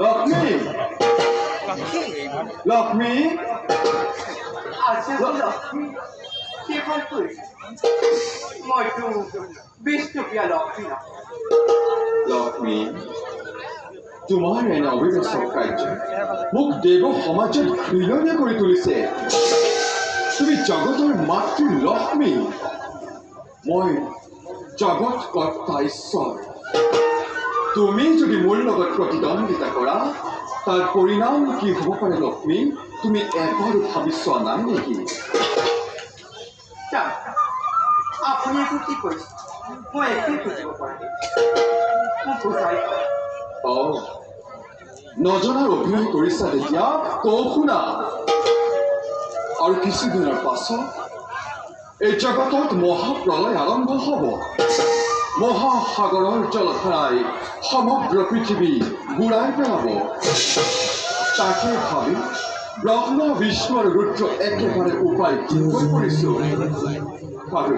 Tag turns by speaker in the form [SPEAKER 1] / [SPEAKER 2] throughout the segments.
[SPEAKER 1] লক্ষ্মী লক্ষ্মী
[SPEAKER 2] আচ্ছা লক্ষ্মী কে ফল তুই মইতো বিষ্ণুপ্রিয়া লক্ষ্মী না
[SPEAKER 1] লক্ষ্মী তোমাৰ এনে অবিবেচক কাৰ্য মোক দেৱ সমাজত ঘৃণনীয় কৰি তুলিছে তুমি জগতৰ মাতৃ লক্ষ্মী মই জগত কৰ্তা ঈশ্বৰ তুমি যদি মোৰ লগত প্ৰতিদ্বন্দ্বিতা কৰা তাৰ পৰিণাম কি হ'ব পাৰে লক্ষ্মী তুমি এবাৰো ভাবি চোৱা নাই নেকি
[SPEAKER 2] আপুনি একো কি কৈছে মই একোৱে বুজিব পৰা নাই মোক বুজাই
[SPEAKER 1] নজনাৰ অভিনয় কৰিছা তেতিয়া কওঁ শুনা আৰু কিছুদিনৰ পাছত এই জগতত মহাপ্ৰলয় আৰম্ভ হ'ব মহাসাগৰৰ জলধাৰাই সমগ্ৰ পৃথিৱী বুৰাই পেলাব তাকে ভাবি ব্ৰহ্ম বিষ্ণু আৰু ৰুদ্ৰ একেবাৰে উপায় হৈ পৰিছো আৰু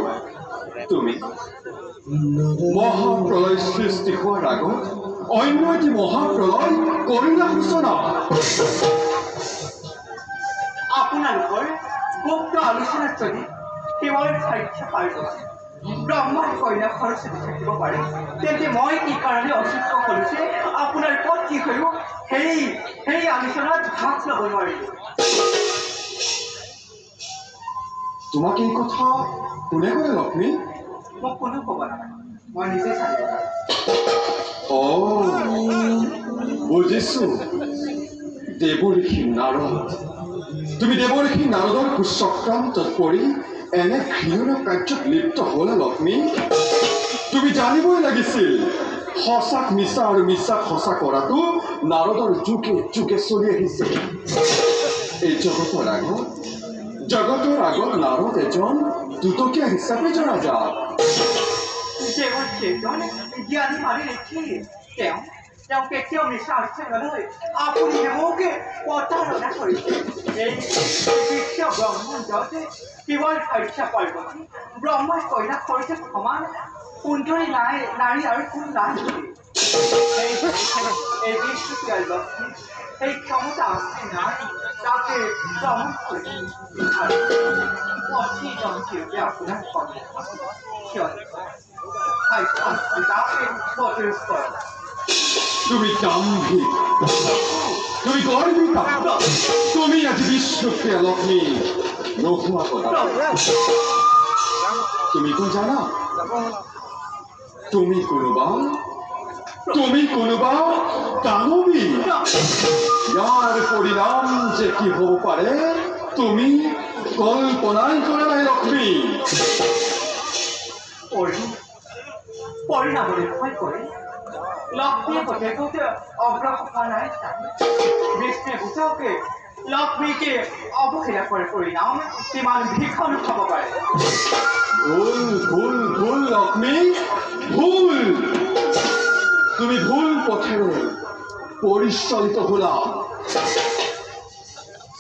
[SPEAKER 1] তুমি মহাপ্ৰলয় সৃষ্টি হোৱাৰ আগত অন্য এটি মহাপ্ৰলয় কৰিলা সূচনা
[SPEAKER 2] আপোনালোকৰ গুপ্ত আলোচনাত যদি কেৱল সাক্ষ্য পাই ব্ৰহ্মাৰ কন্যা সৰস্বতী থাকিব পাৰে তেন্তে মই কি কাৰণে অসুস্থ কৰিছে আপোনাৰ ক'ত কি কৰিব সেই আলোচনাত ভাগ ল'ব নোৱাৰিলোঁ
[SPEAKER 1] তোমাক এই কথা কোনে ক'লে লক্ষ্মী
[SPEAKER 2] মোক কোনো ক'ব নালাগে মই নিজে চালিব
[SPEAKER 1] বুজিছো দেৱঋষি নাৰদ তুমি দেৱঋষি নাৰদৰ কুচক্ৰান্তত পৰি এনে ঘৃণনীয় কাৰ্যত লিপ্ত হ'লা লক্ষ্মী তুমি জানিবই লাগিছিল সঁচাক মিছা আৰু মিছাক সঁচা কৰাটো নাৰদৰ যুগে যুগে চলি আহিছে এই জগতৰ আগত নাৰদ এজন দুটকীয়া হিচাপে জনা যায়
[SPEAKER 2] জ্ঞানী মাৰি ৰেখি তেওঁ কেতিয়াও মিছা আশ্ৰয় নলয় আপুনি মোকে প্ৰতাৰণা কৰিছে এই বিশ্ব ব্ৰহ্মাণ্ডতে কেৱল সাক্ষ্য পাৰ্বতী ব্ৰহ্মাৰ কন্যা সৰস্বতী সমান সুন্দৰী নাৰী আৰু কোন নাই এই বিষ্ণুপ্ৰিয়া লক্ষ্মী এই ক্ষমতা আছে নাই তাকে প্ৰমাণ কৰিছে আৰু প্ৰতিজন শিল্পী আপোনাৰ
[SPEAKER 1] তুমি দাম্ভিক তুমি গর্বিতা তুমি আজ বিষ্ণুপ্রিয়া লক্ষ্মী নোহোৱা কথা তুমি তো জানা তুমি কোনোবা দানৱী ইয়াৰ পৰিণাম যে কি হ'ব পাৰে তুমি কল্পনাই কৰা নাই লক্ষ্মী
[SPEAKER 2] পৰিণামলৈ ভয় কৰে লক্ষ্মীয়ে গোটেইটোকে অগ্ৰসৰ নাই বিষ্ণুৱে গোটেইকে লক্ষ্মীকে অৱহেলা কৰে পৰিণাম কিমান ভীষণ হ'ব পাৰে
[SPEAKER 1] ভুল লক্ষ্মী ভুল তুমি ভুল পথেৰে পৰিচালিত হলা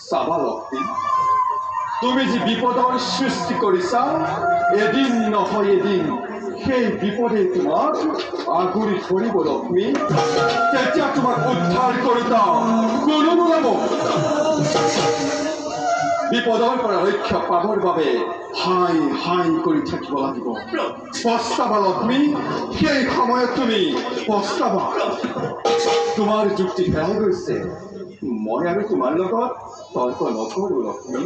[SPEAKER 1] চাবা লক্ষ্মী তুমি যি বিপদৰ সৃষ্টি কৰিছা এদিন নহয় এদিন সেই বিপদে তোমাক আগুৰি ধৰিব লক্ষ্মী তেতিয়া তোমাক উদ্ধাৰ কৰোঁতা কোনো নোলাব বিপদৰ পৰা ৰক্ষা পাবৰ বাবে হাই কৰি থাকিব লাগিব পস্তাবা লক্ষ্মী সেই সময়ত তুমি পস্তাবা তোমাৰ যুক্তি হেৰাই গৈছে মই আৰু তোমাৰ লগত তৰ্ক নকৰোঁ লক্ষ্মী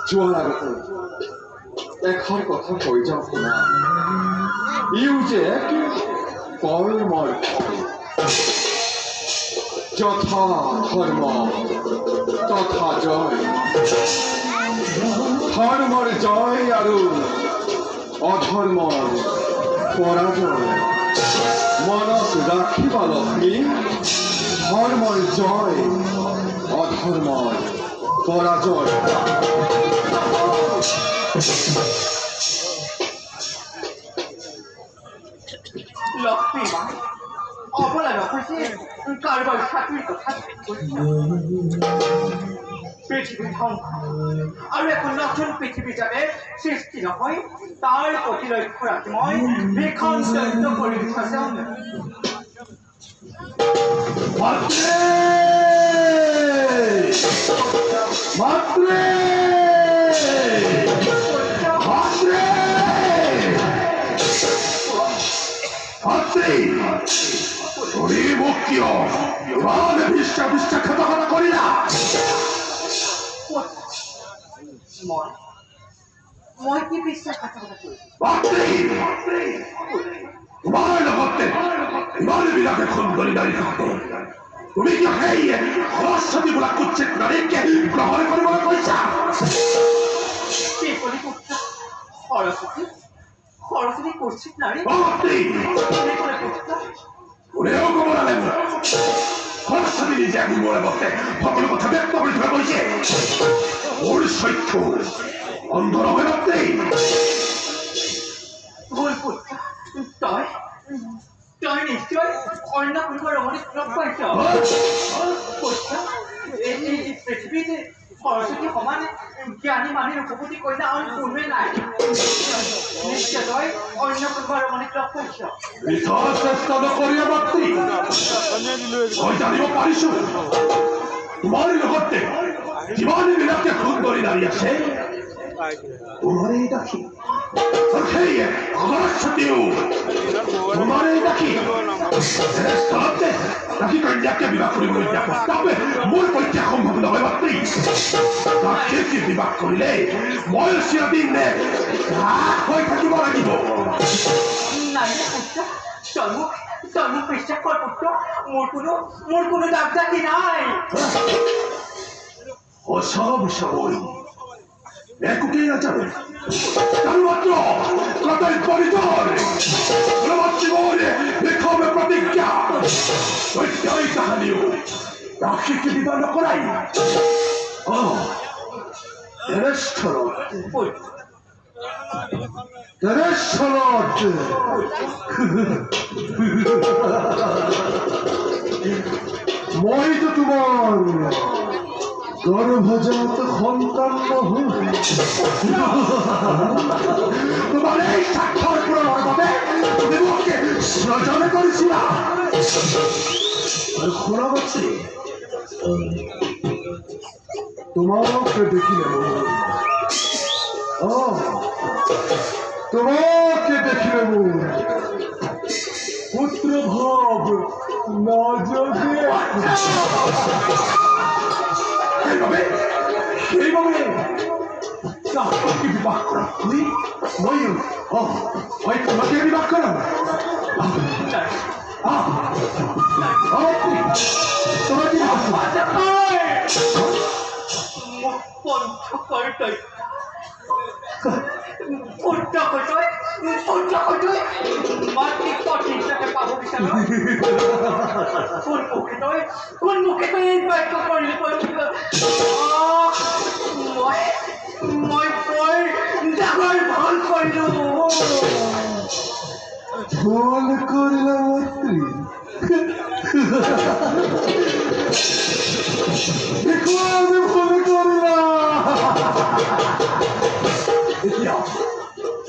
[SPEAKER 1] যোৱাৰ আগতে এষাৰ কথা কৈ যাওঁ শুনা ইও যে কৰ্মৰ যথা ধৰ্ম তথা জয় ধৰ্মৰ জয় আৰু অধৰ্মৰ পৰাজয় মনত ৰাখিবা লক্ষ্মী ধৰ্মৰ জয় অধৰ্মৰ পৰাজয়
[SPEAKER 2] লক্ষ্মী মা অবলা নকৈছে কাৰোবাৰ চাকৰিৰ কথা পৃথিৱীত ধ্বংস আৰু এখন নতুন পৃথিৱী যাতে সৃষ্টি নহয় তাৰ প্ৰতি লক্ষ্য ৰাখি মই ভীষণ যত্ন কৰি দিছোঁ।
[SPEAKER 3] বিশ্বাসঘাতকতা কৰিলা
[SPEAKER 2] মই কি বিশ্বাসঘাতকতা কৰিছোঁ?
[SPEAKER 3] তোমাৰ লগতে ইমানবিলাকে সুন্দৰী নাৰী থাকো তুমি কিয় সেই সৰস্বতী বোলা কুৎসিত নাৰীকে গ্ৰহণ কৰিবলৈ কৈছা?
[SPEAKER 2] কি বুলি পুত্ৰ? সৰস্বতী সৰস্বতী কুৎসিত নাৰী?
[SPEAKER 3] কোনেও ক'ব নালাগে সৰস্বতী নিজে আহি মোৰ আগতে সকলো কথা ব্যক্ত কৰি থৈ গৈছে। মোৰ চক্ষু অন্ধ নহয় মাত্ৰেই
[SPEAKER 2] ভুল পুত্ৰ, তই নিশ্চয় অন্য কোনোবা ৰমণীক লগ পাইছ। পুত্ৰ, এই পৃথিৱীত সৰস্বতী সমানে জ্ঞানী মানুহ ৰূপৱতী কন্যা আন কোনোৱে নাই। নিশ্চয় তই অন্য কোনোবা ৰমণীক লগ পাইছ।
[SPEAKER 3] চেষ্টা নকৰি মাত্ৰি মই জানিব পাৰিছো তোমাৰ লগতে যিমানবিলাকে সুন্দৰী নাৰী আছে তোমাৰে দেখি সেয়ে সৰস্বতীও তোমাৰে দেখি স্থলতে ৰাখি কন্যাকে বিবাহ কৰিবলৈ দিয়া প্ৰস্তাৱে মোৰ পক্ষে সম্ভৱ নহয় মাত্ৰি তাকে বিবাহ কৰিলে মই চিৰদিন হৈ থাকিব লাগিব।
[SPEAKER 2] নাই পুত্ৰ, তই মোক বিশ্বাস কৰ পুত্ৰ, মোৰ কোনো দাগ দাগি নাই।
[SPEAKER 3] অসব সবই একোকেই নাজানো তার মাত্র কতই পরিচয় জীবনে বিক্ষোভে প্রতিজ্ঞা ওই কাহানিও রাক্ষীকে বিবাহ করাই
[SPEAKER 4] মই তো তোমার গর্ভজাত সন্তান
[SPEAKER 3] তোমার এই স্বাক্ষর পূরণের বাবে তুমি ওকে সৃজনে করেছিলা
[SPEAKER 4] আর খোলা পাচ্ছি তোমাকে দেখিলে তোমাকে দেখিলে পুত্র ভাব না যোগে
[SPEAKER 3] সেইভাবে তাকে বিবাহ করা তুই মই তোমাকে বিবাহ করাম
[SPEAKER 2] কোন মুখে তই এই বাক্য কৰিলি? মই ডাঙৰ ভুল কৰিলো।
[SPEAKER 4] ভুল করিলাম মাত্রি আমি ভুল করিলাম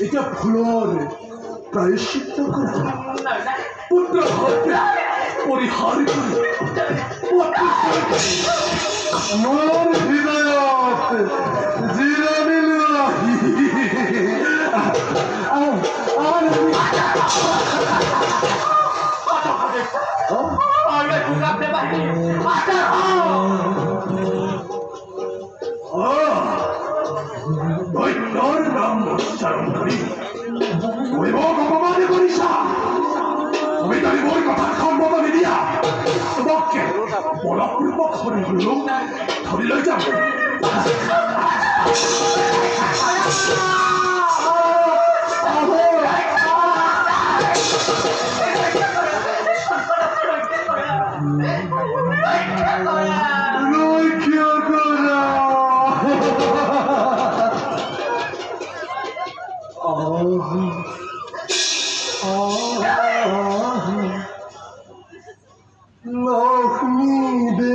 [SPEAKER 4] এটা ভুলর প্রায়শ্চিত্ত করা পুত্র হত্যা পরিহার করি আমার হৃদয়ত জিরানি
[SPEAKER 3] দৈত্যর নাম উচ্চারণ করি অপমান করিস তুমি যদি মোর কথা সম্মত নিদিয়া তোমাকে বলপূর্বক ধরি লৈ যাব।
[SPEAKER 4] লক্ষ্মী দে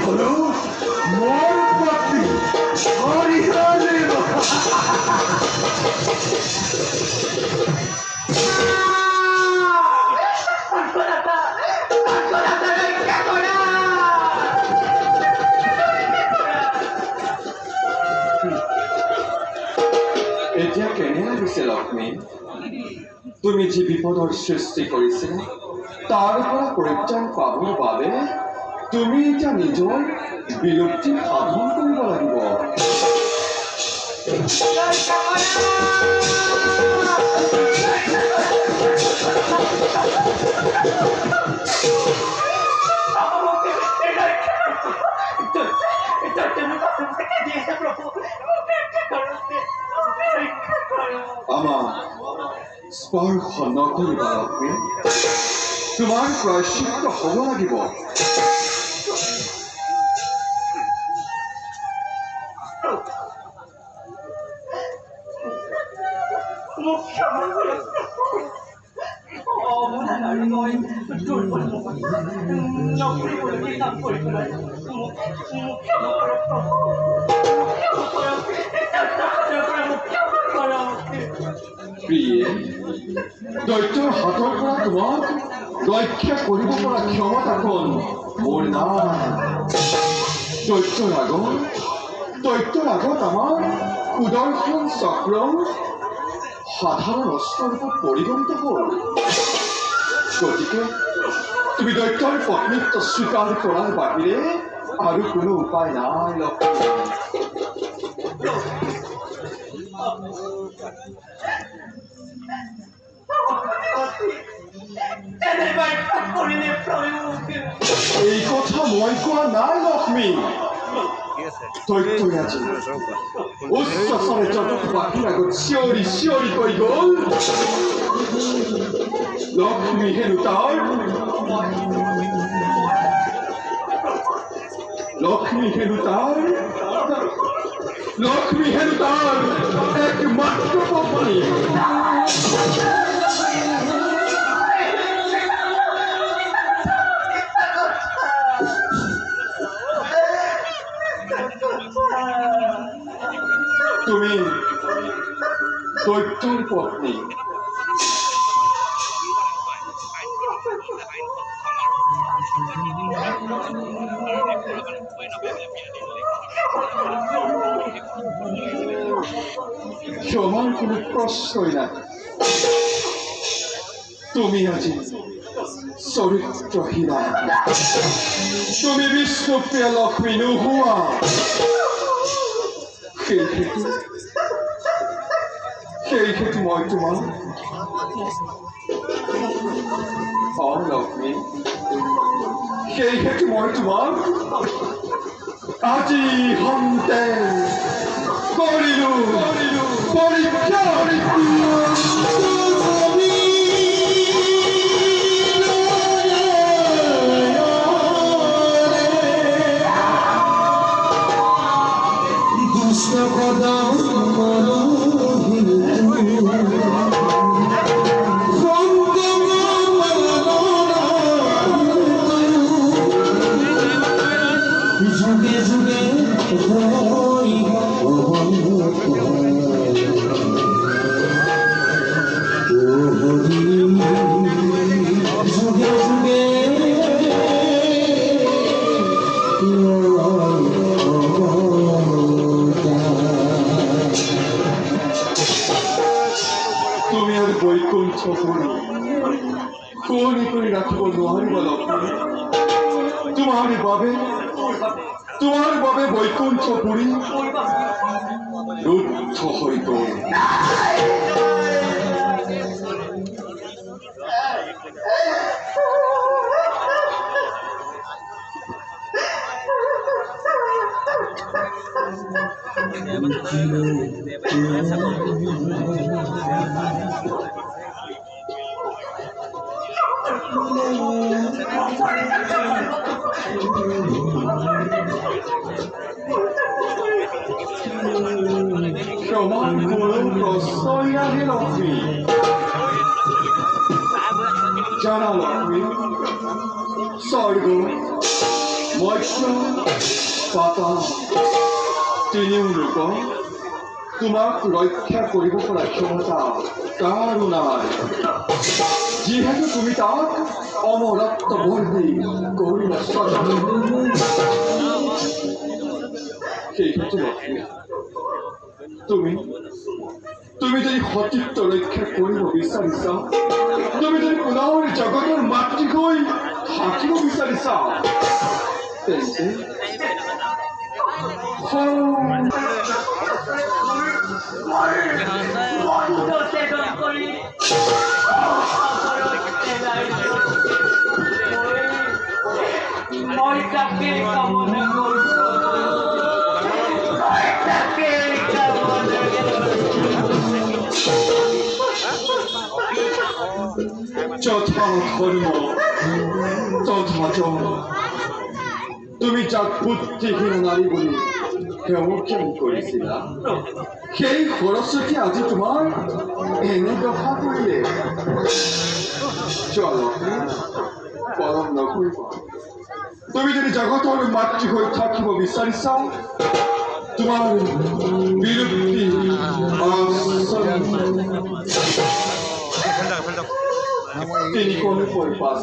[SPEAKER 4] হলো মোর পতি হরিহরের
[SPEAKER 1] এতিয়া কেনে লাগিছে লক্ষ্মী তুমি যি বিপদৰ সৃষ্টি কৰিছিলা তাৰ পৰা পৰিত্ৰাণ পাবৰ বাবে তুমি এতিয়া নিজৰ বিলুপ্তি সাধন কৰিব লাগিব আমাৰ স্পৰ্শ নকৰিবা লক্ষ্মী তোমাৰ প্ৰায়শ্চিত্ত হ'ব লাগিব প্ৰিয়ে দৈত্যৰ হাতৰ পৰা তোমাক ৰক্ষা কৰিব পৰা ক্ষমতাকণ মোৰ নাই দৈত্যৰ আগত আমাৰ সুদৰ্শন চক্ৰ সাধাৰণ অস্ত্ৰৰ ৰূপত পৰিগণিত হ'ল গতিকে তুমি দৈত্যৰ পত্নীত্ব স্বীকাৰ কৰাৰ বাহিৰে আৰু কোনো উপায় নাই লক্ষ্মী এই কথা মই কোৱা নাই লক্ষ্মী দৈত্যই আজি উচ্চস্বৰে জগতবাসীৰ আগত চিঞৰি চিঞৰি কৈ গ'ল লক্ষ্মী হেনো তাৰ একমাত্ৰ পত্নী তুমি দৈত্যৰ পত্নী ক্ষমাৰ কোনো প্ৰশ্নই নাই তুমি আজি চৰিত্ৰহীনা তুমি বিষ্ণুপ্ৰিয়া লক্ষ্মী নোহোৱা সেই হেতু মই তোমাক লক্ষ্মী সেই হেতু মই তোমাক আজি হন্তে কৰিলো পৰীক্ষা তুমি আর বৈকুণ্ঠ কোনি করে রাখিব নোৱাৰিবা লক্ষ্মী তোমাৰ বাবে বৈকুণ্ঠপুৰী ৰুদ্ধ হৈ গ'ল ক্ষমা করুন প্রশ্রয় আগে লক্ষ্মী জানা লক্ষ্মী স্বর্গ মৎস্য পাতা তিনিওলোকক তোমাক ৰক্ষা কৰিব পৰা ক্ষমতা কাৰো নাই যিহেতু তুমি তাক অমৰত্ব বৰ্ণী কৰি আছা সেই ক্ষেত্ৰত তুমি যদি সতীত্ব ৰক্ষা কৰিব বিচাৰিছা তুমি যদি পুনৰ জগতৰ মাতৃ হৈ থাকিব বিচাৰিছা তেন্তে
[SPEAKER 2] মই তাকে কামনা করব তাকে কামনা
[SPEAKER 1] যথা ধর্ম তথা জন তুমি যাক বুদ্ধিহীন নারী বলি কেন কৰিছিলা সেই সৰস্বতী আজি তোমাৰ এনে দশা কৰিলে পৰম নকৰিবা তুমি যদি জগতৰ মাতৃ হৈ থাকিব বিচাৰিছা তোমাৰ বিলুপ্তি তিনি কোণে পৰি পাছ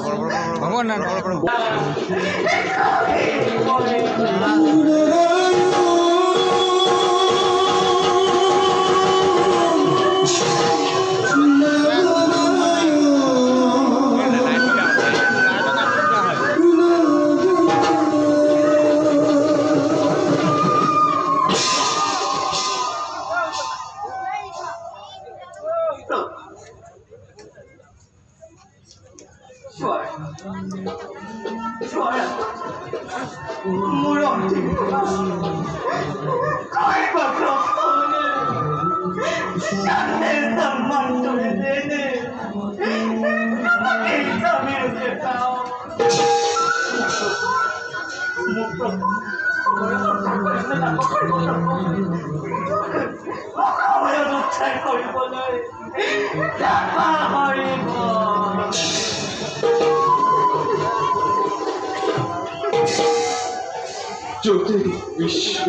[SPEAKER 1] যতে বিশ্ব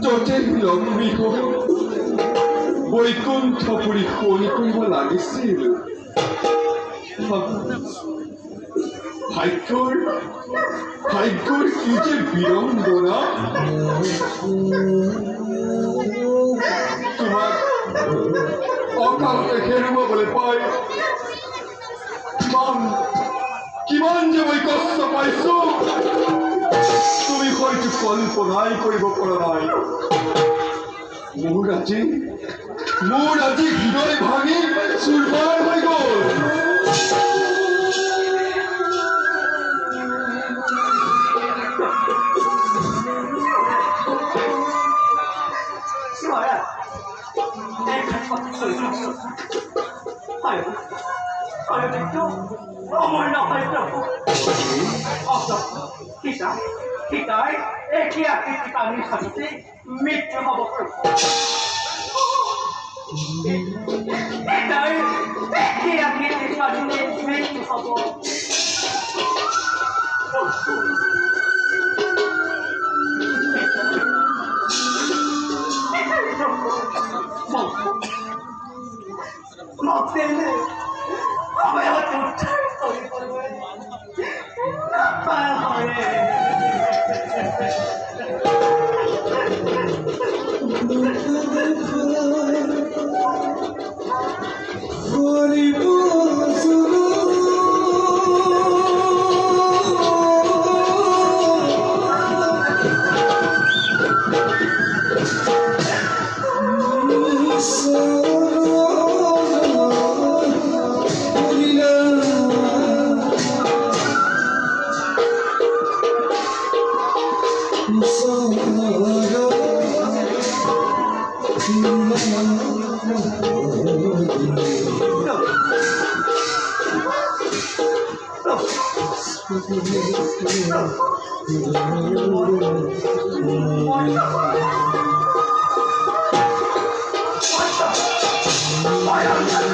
[SPEAKER 1] ততে লক্ষ্মী হৈ বৈকুণ্ঠপুৰী শুৱনি কৰিব লাগিছিল ভাগ্যৰ কি যে বিড়ম্বনা তোমাক অকালতে হেৰুৱাবলৈ পাই কিমান যে মই কষ্ট পাইছো তুমি হয়তো কল্পনাই কৰিব পৰা নাই মোৰ আজি হৃদয় ভাঙি চুৰমাৰ হৈ গ'ল
[SPEAKER 2] আমার নহয় প্রভু সীতাই একই আকৃতি পানীৰ সাজতে মৃত্যু হব প্ৰভু সীতাই একই আকৃতি সাজতে মৃত্যু হব মতেলে আমি হয়তো উদ্ধার করিব
[SPEAKER 3] I am